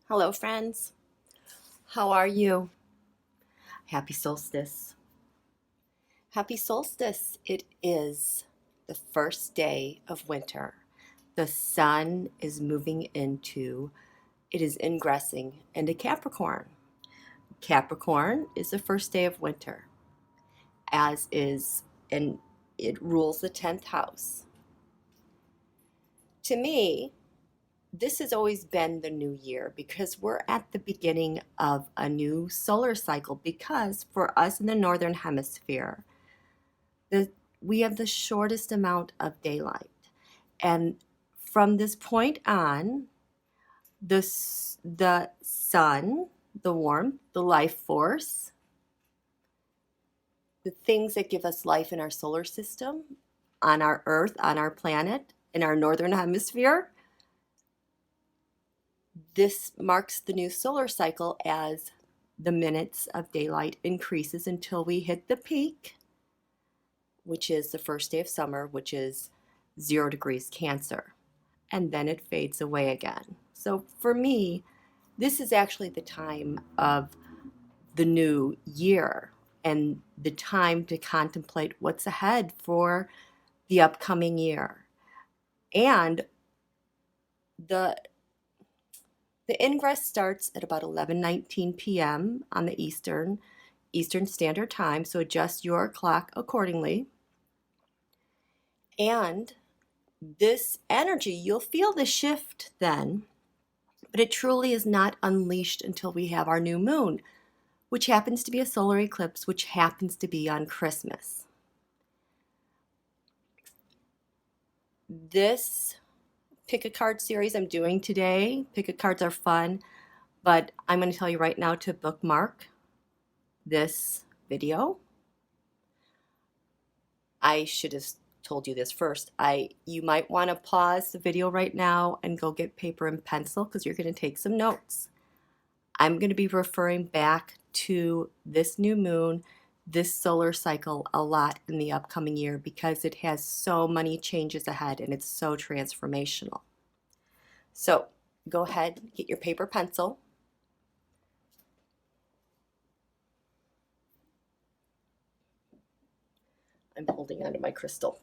Hello, friends. How are you? Happy solstice. Happy solstice. It is the first day of winter. The sun is moving it is ingressing into Capricorn. Capricorn is the first day of winter, and it rules the 10th house. To me, this has always been the new year because we're at the beginning of a new solar cycle. Because for us in the northern hemisphere, the we have the shortest amount of daylight, and from this point on, the sun, the warmth, the life force, the things that give us life in our solar system, on our earth, on our planet, in our northern hemisphere, this marks the new solar cycle as the minutes of daylight increases until we hit the peak, which is the first day of summer, which is 0 degrees Cancer. And then it fades away again. So for me, this is actually the time of the new year and the time to contemplate what's ahead for the upcoming year. And the The ingress starts at about 11:19 p.m. on the Eastern Standard Time, so adjust your clock accordingly. And this energy, you'll feel the shift then, but it truly is not unleashed until we have our new moon, which happens to be a solar eclipse, which happens to be on Christmas. This pick a card series I'm doing today, pick a cards are fun, but I'm going to tell you right now to bookmark this video. I should have told you this first. You might want to pause the video right now and go get paper and pencil because you're going to take some notes. I'm going to be referring back to this new moon, this solar cycle a lot in the upcoming year because it has so many changes ahead and it's so transformational. So go ahead, get your paper, pencil. I'm holding onto my crystal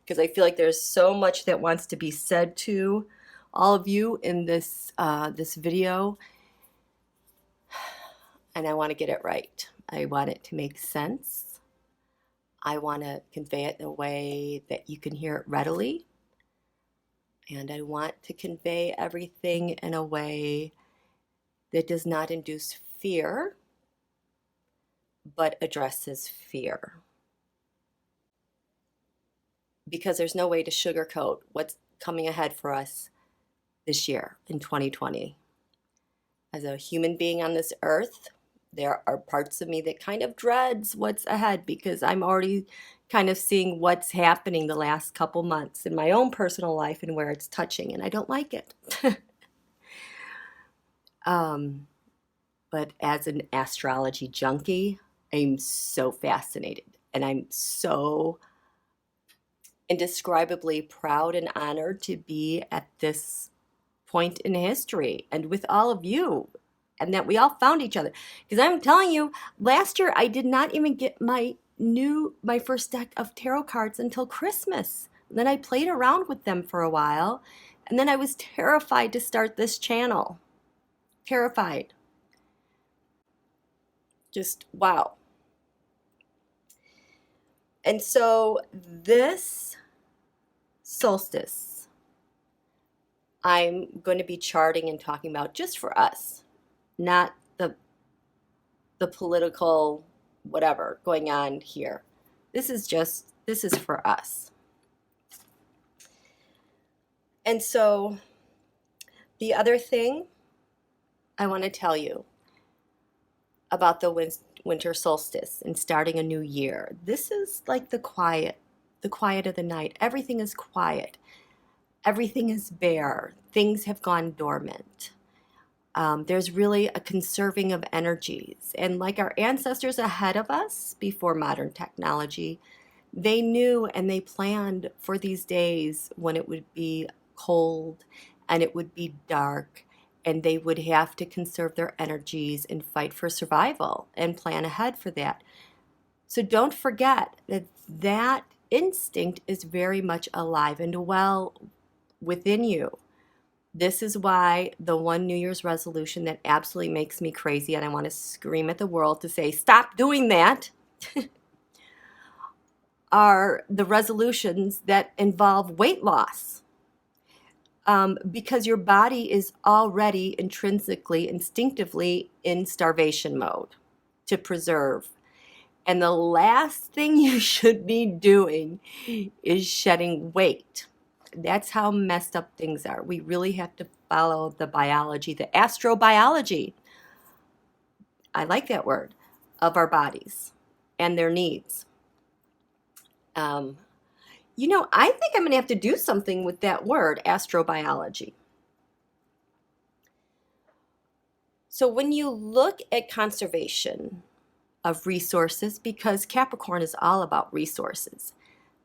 because I feel like there's so much that wants to be said to all of you in this video, and I want to get it right. I want it to make sense. I want to convey it in a way that you can hear it readily, and I want to convey everything in a way that does not induce fear, but addresses fear. Because there's no way to sugarcoat what's coming ahead for us this year in 2020. As a human being on this earth, there are parts of me that kind of dreads what's ahead because I'm already kind of seeing what's happening the last couple months in my own personal life and where it's touching, and I don't like it. But as an astrology junkie, I'm so fascinated, and I'm so indescribably proud and honored to be at this point in history and with all of you, and that we all found each other. Because I'm telling you, last year I did not even get my first deck of tarot cards until Christmas. And then I played around with them for a while, and then I was terrified to start this channel. Terrified. Just wow. And so this solstice, I'm going to be charting and talking about just for us, not the political whatever going on here. This is for us. And so the other thing I want to tell you about the winter solstice and starting a new year. This is like the quiet of the night. Everything is quiet. Everything is bare. Things have gone dormant. There's really a conserving of energies. And like our ancestors ahead of us before modern technology, they knew and they planned for these days when it would be cold and it would be dark, and they would have to conserve their energies and fight for survival and plan ahead for that. So don't forget that that instinct is very much alive and well within you. This is why the one New Year's resolution that absolutely makes me crazy, and I want to scream at the world to say, stop doing that, are the resolutions that involve weight loss. Because your body is already intrinsically, instinctively in starvation mode to preserve. And the last thing you should be doing is shedding weight. That's how messed up things are. We really have to follow the biology, the astrobiology, I like that word, of our bodies and their needs. I think I'm going to have to do something with that word, astrobiology. So when you look at conservation of resources, because Capricorn is all about resources,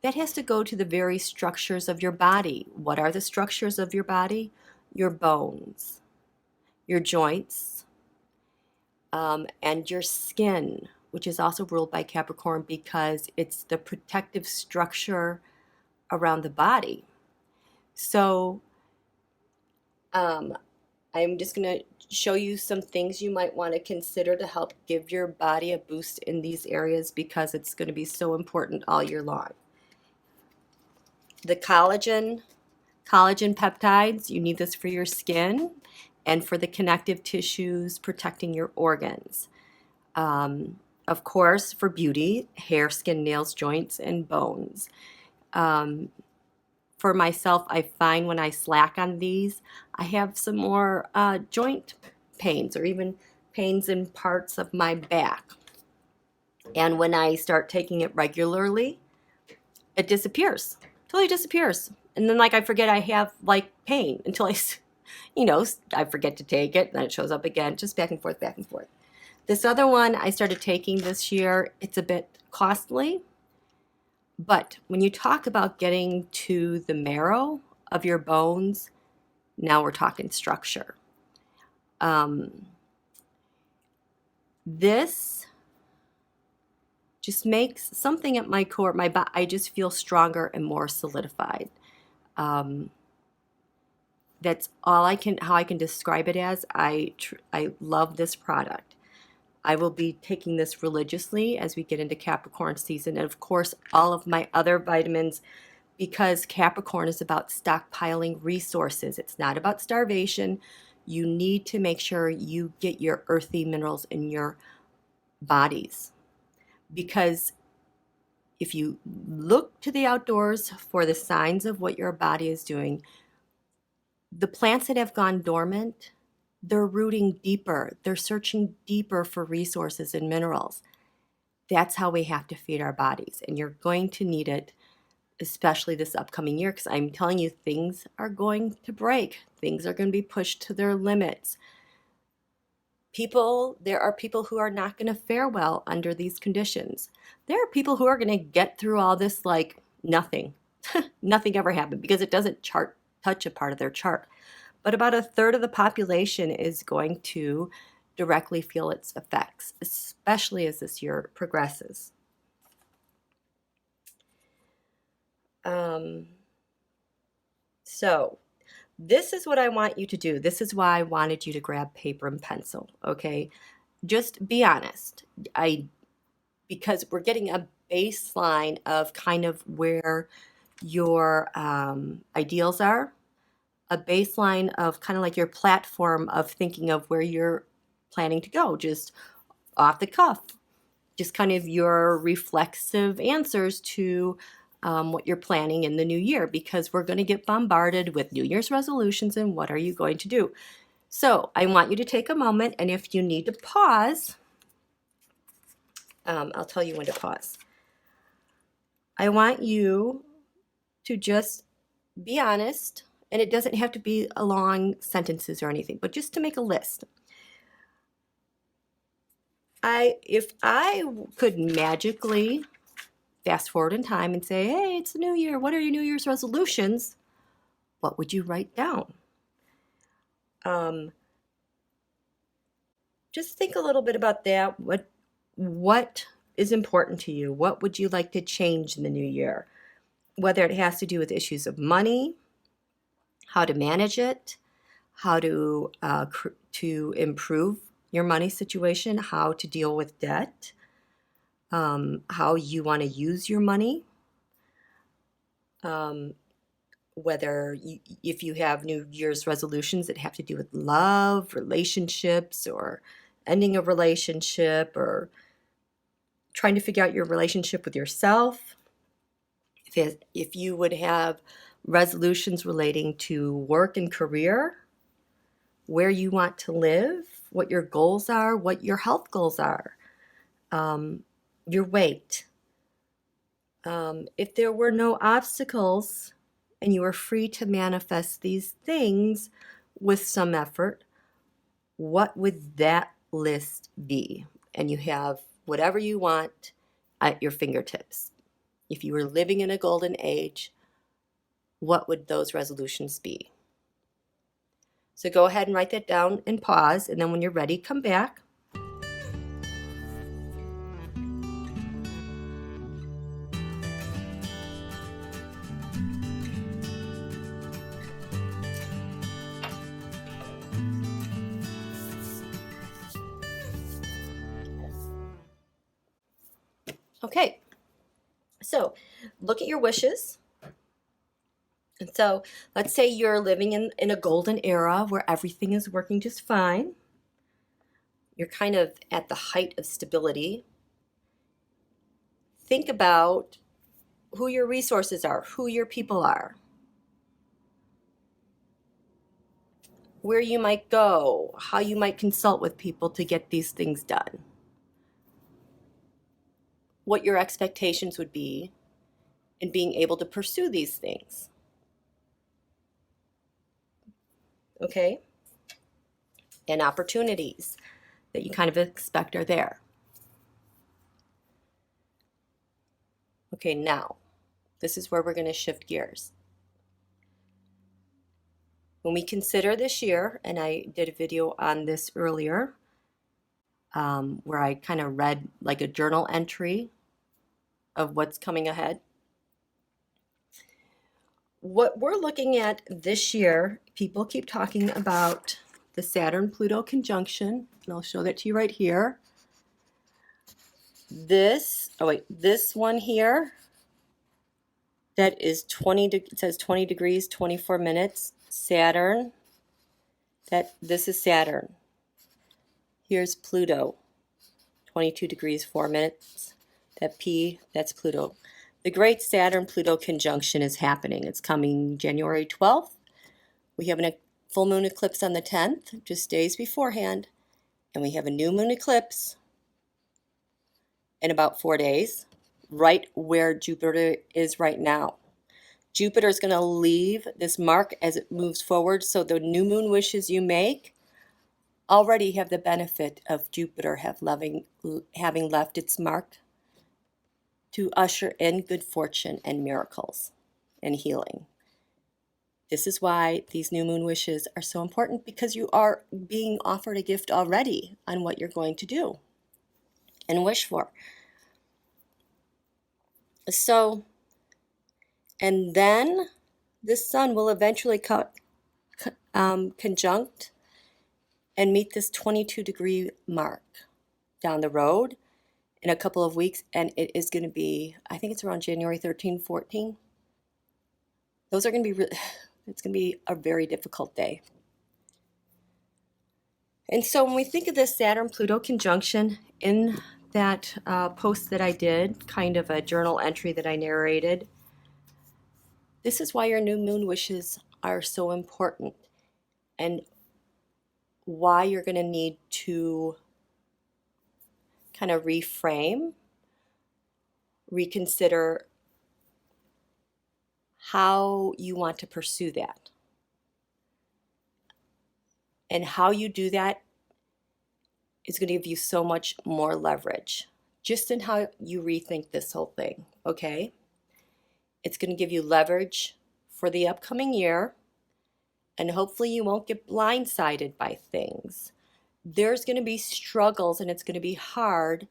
that has to go to the very structures of your body. What are the structures of your body? Your bones, your joints, and your skin, which is also ruled by Capricorn because it's the protective structure around the body. So I'm just going to show you some things you might want to consider to help give your body a boost in these areas because it's going to be so important all year long. The collagen peptides, you need this for your skin and for the connective tissues protecting your organs. Of course, for beauty, hair, skin, nails, joints, and bones. For myself, I find when I slack on these, I have some more joint pains or even pains in parts of my back. And when I start taking it regularly, it disappears, totally disappears. And then I forget I have pain until I forget to take it, and then it shows up again, just back and forth, back and forth. This other one I started taking this year. It's a bit costly, but when you talk about getting to the marrow of your bones, now we're talking structure. This just makes something at my core, I just feel stronger and more solidified. That's how I can describe it as. I love this product. I will be taking this religiously as we get into Capricorn season, and of course all of my other vitamins, because Capricorn is about stockpiling resources. It's not about starvation. You need to make sure you get your earthy minerals in your bodies, because if you look to the outdoors for the signs of what your body is doing, the plants that have gone dormant, they're rooting deeper. They're searching deeper for resources and minerals. That's how we have to feed our bodies. And you're going to need it, especially this upcoming year, because I'm telling you, things are going to break. Things are going to be pushed to their limits. There are people who are not going to fare well under these conditions. There are people who are going to get through all this like nothing. Nothing ever happened, because it doesn't touch a part of their chart. But about a third of the population is going to directly feel its effects, especially as this year progresses. So this is what I want you to do. This is why I wanted you to grab paper and pencil, okay? Just be honest. Because we're getting a baseline of kind of where your ideals are, a baseline of kind of like your platform of thinking of where you're planning to go, just off the cuff, just kind of your reflexive answers to what you're planning in the new year, because we're going to get bombarded with New Year's resolutions and what are you going to do. So I want you to take a moment, and if you need to pause, I'll tell you when to pause. I want you to just be honest. And it doesn't have to be long sentences or anything, but just to make a list. If I could magically fast forward in time and say, hey, it's the new year, what are your New Year's resolutions? What would you write down? Um, just think a little bit about that. What is important to you? What would you like to change in the new year? Whether it has to do with issues of money, how to manage it, how to improve your money situation, how to deal with debt, how you want to use your money, um, if you have New Year's resolutions that have to do with love, relationships, or ending a relationship, or trying to figure out your relationship with yourself. If you would have resolutions relating to work and career, where you want to live, what your goals are, what your health goals are, your weight. If there were no obstacles and you were free to manifest these things with some effort, what would that list be? And you have whatever you want at your fingertips. If you were living in a golden age, what would those resolutions be? So go ahead and write that down and pause, and then when you're ready, come back. Okay, so look at your wishes. And so let's say you're living in a golden era where everything is working just fine. You're kind of at the height of stability. Think about who your resources are, who your people are, where you might go, how you might consult with people to get these things done, what your expectations would be in being able to pursue these things. Okay? And opportunities that you kind of expect are there. Okay, now, this is where we're going to shift gears. When we consider this year, and I did a video on this earlier, where I kind of read like a journal entry of what's coming ahead. What we're looking at this year, people keep talking about the Saturn-Pluto conjunction, and I'll show that to you right here. This one here, that is it says 20 degrees, 24 minutes, Saturn. This is Saturn. Here's Pluto, 22 degrees, 4 minutes. That's Pluto. The great Saturn-Pluto conjunction is happening. It's coming January 12th. We have a full moon eclipse on the 10th, just days beforehand. And we have a new moon eclipse in about 4 days, right where Jupiter is right now. Jupiter is going to leave this mark as it moves forward, so the new moon wishes you make already have the benefit of Jupiter having left its mark to usher in good fortune and miracles and healing. This is why these new moon wishes are so important, because you are being offered a gift already on what you're going to do and wish for. So, and then the sun will eventually conjunct and meet this 22-degree mark down the road in a couple of weeks, and it is going to be, I think it's around January 13, 14. Those are going to be, it's going to be a very difficult day. And so when we think of this Saturn-Pluto conjunction, in that post that I did, kind of a journal entry that I narrated, this is why your new moon wishes are so important, and why you're going to need to kind of reframe, reconsider how you want to pursue that. And how you do that is going to give you so much more leverage, just in how you rethink this whole thing, okay? It's going to give you leverage for the upcoming year, and hopefully you won't get blindsided by things. There's going to be struggles and it's going to be hard,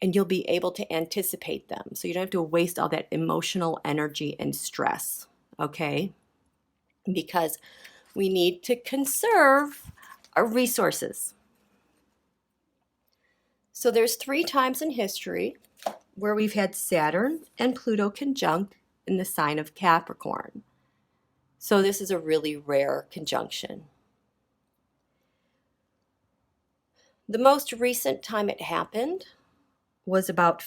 and you'll be able to anticipate them. So you don't have to waste all that emotional energy and stress, okay? Because we need to conserve our resources. So there's 3 times in history where we've had Saturn and Pluto conjunct in the sign of Capricorn. So this is a really rare conjunction. The most recent time it happened was about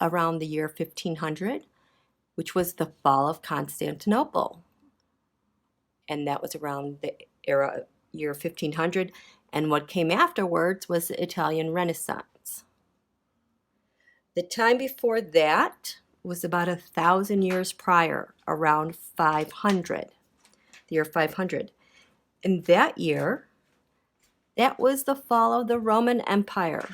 around the year 1500, which was the fall of Constantinople. And that was around the year 1500. And what came afterwards was the Italian Renaissance. The time before that was about 1,000 years prior, around 500, the year 500. In that year, that was the fall of the Roman Empire.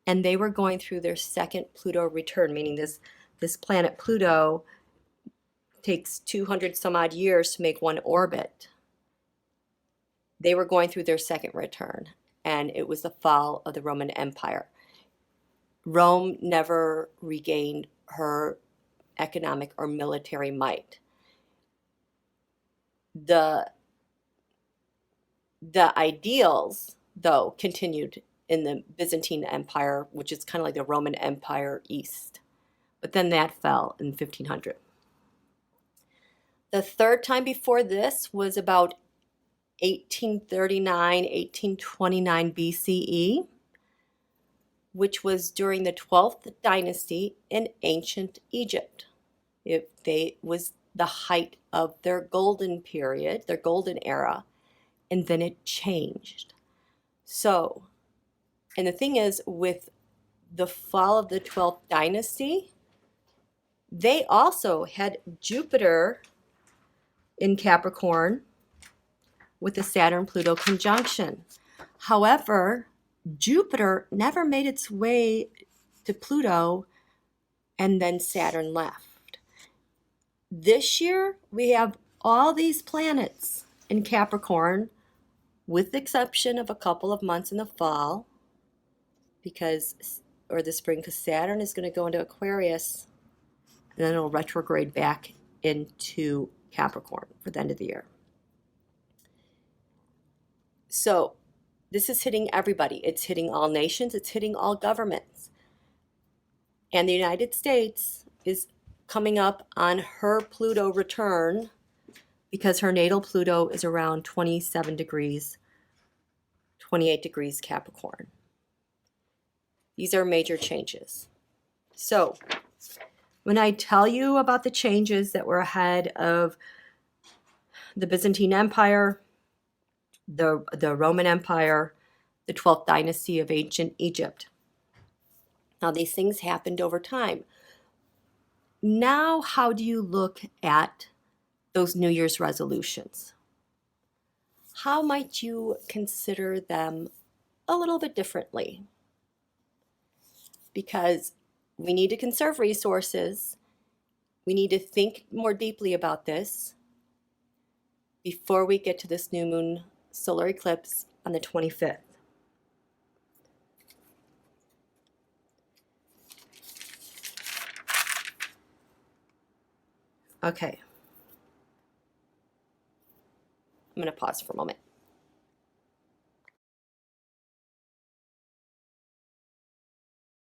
And they were going through their second Pluto return, meaning this planet Pluto takes 200 some odd years to make one orbit. They were going through their second return, and it was the fall of the Roman Empire. Rome never regained her economic or military might. The ideals, though, continued in the Byzantine Empire, which is kind of like the Roman Empire East. But then that fell in 1500. The third time before this was about 1839, 1829 BCE, which was during the 12th dynasty in ancient Egypt. It was the height of their golden period, their golden era, and then it changed. So, and the thing is, with the fall of the 12th dynasty, they also had Jupiter in Capricorn with the Saturn-Pluto conjunction. However, Jupiter never made its way to Pluto, and then Saturn left. This year, we have all these planets in Capricorn, with the exception of a couple of months in the fall, or the spring, because Saturn is going to go into Aquarius, and then it'll retrograde back into Capricorn for the end of the year. So this is hitting everybody. It's hitting all nations. It's hitting all governments. And the United States is coming up on her Pluto return, because her natal Pluto is around 27 degrees, 28 degrees Capricorn. These are major changes. So when I tell you about the changes that were ahead of the Byzantine Empire, the Roman Empire, the 12th dynasty of ancient Egypt. Now, these things happened over time. Now, how do you look at those New Year's resolutions? How might you consider them a little bit differently? Because we need to conserve resources. We need to think more deeply about this before we get to this new moon solar eclipse on the 25th. Okay. I'm going to pause for a moment.